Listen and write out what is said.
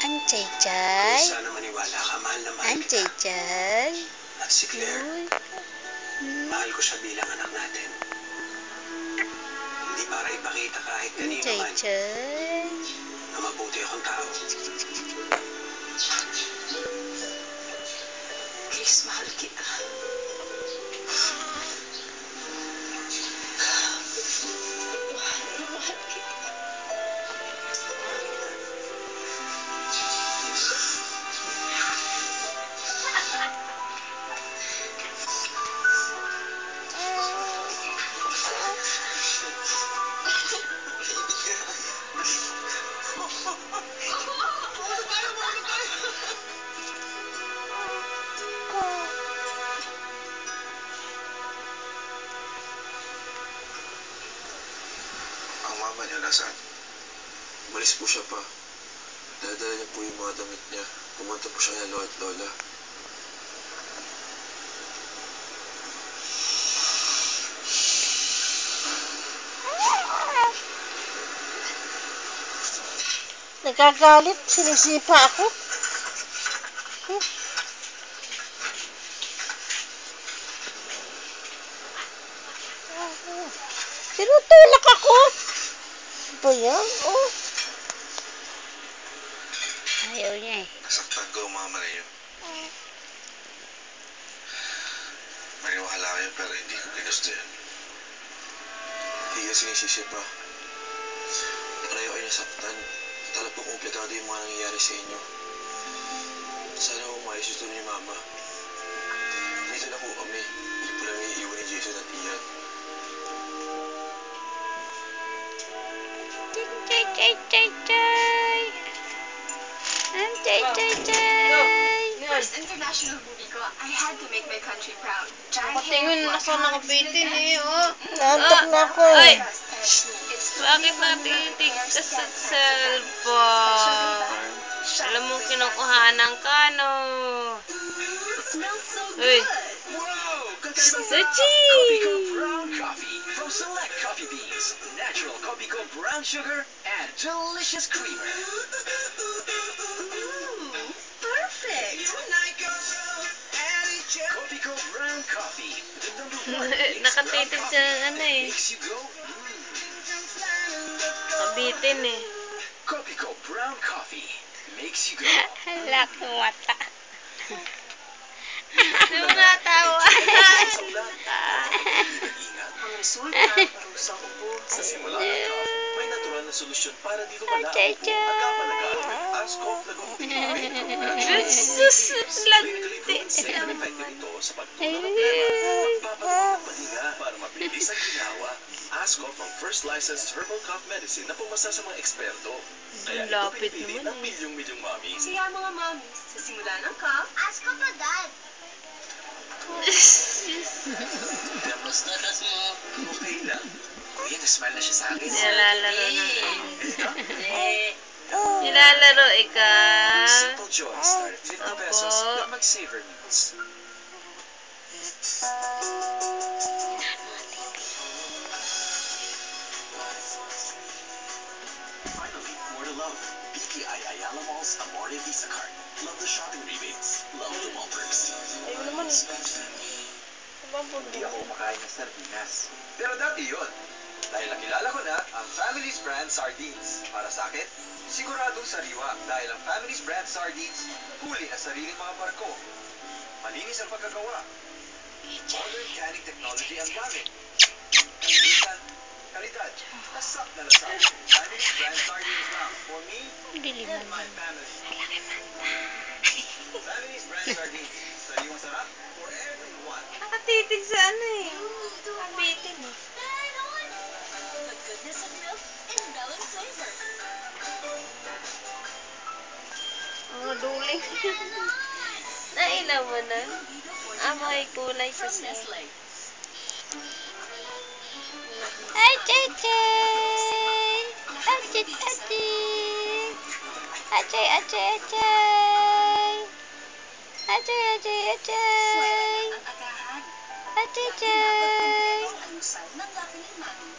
Ang Chay-Chay. Sana maniwala ka, mahal na mahal Ang kita. Chay-Chay. At si Claire, mahal ko siya bilang anak natin. Hindi para ipakita kahit Ang kanino man Chay-Chay. na mabuti akong tao. Please, mahal kita. Ang mama niya nasaan? Umalis po siya pa. Dadala niya po yung mga damit niya. Pumunta po siya kay Lola at Lola. Nagagalit. Sinisipa ako. Tinutulak ako. Ba yan? Oh. Ayaw niya eh. Nasaktan ko ang mama niyo. Maniwala kayo pero hindi ko ginusto yan. Hindi ka sinisisi pa. Nakarayo kayo nasaktan. Tala po kompletado yung mga nangyayari sa inyo. Sana umayos ito ni mama. Dito na po kami. Hindi po namin iiwan ni Jason at Ian. Chay-Chay-Chay-Chay. Ang Chay-Chay-Chay. First international movie ko, I had to make my country proud. Patingin ako nakabitin eh, oh. Nantok na ako. Ay! It's Bakit natitig ka sa cellphone? Alam mo, kinukuhanan ka, no? smells so Uy. good. Wow! Suchi! Kopiko Brown Coffee from Select Coffee Beans. Natural Kopiko Brown Sugar and delicious creamer. Perfect. Kopiko Brown Coffee. The #1 Nakatitig sa ano eh. makes you go, Kabitin eh. Kopiko Brown Coffee makes you go. Hala, kumata. Sino natawa? Ang resulta, parusa ko po. Sa simula ng coffee, may natural na solusyon para di lumala ang Chay-Chay. agapalaga. Ascoff Lagunting Jesus, Clinically lante. proven safe and effective ito sa pagtulong ng plema. Magpapalit ng pahinga para mabilis ang ginawa. Ascoff ang first licensed herbal cough medicine na pumasa sa mga eksperto. Kaya Ang ito lapit pinipili naman ng eh. milyong-milyong mommies. Kaya mga mommies, sa simula ng cough, ask ko pa dad. Kamusta na mo? Okay lang. Kuya, nasmile na siya sa akin. Nilalaro na. Eh, Nilalaro ka. Simple Joy start at 50 pesos Opo. na mag-savor meals. Finally, more to love. BPI Ayala Mall's Amore Visa Card. Love the shopping rebates. Love the mall perks. Ayun naman eh. Hindi ako kumakain ng sardinas. Pero dati yun. Dahil nakilala ko na ang Family's Brand Sardines. Para sa akin, siguradong sariwa. Dahil ang Family's Brand Sardines, huli na sariling mga barko. Malinis ang pagkagawa. Modern canning technology ang gamit. Kalinisan, kalidad, lasak na lasak. Family's Brand Sardines lang. For me Dilim and my family. Family's Brand Sardines. Sariwang sarap for everyone. Nakatitig sa ano eh. Kabitin eh. the goodness of milk and melon flavor. Mga duling. Nailaw mo na. May kulay sa From siya. Nestle. Ay, Chay-Chay. Achay-achay. Achay-achay-achay. Achay-achay-achay. Ang agahan. Achay-chay. Ang almusal ng Lucky ni Mami.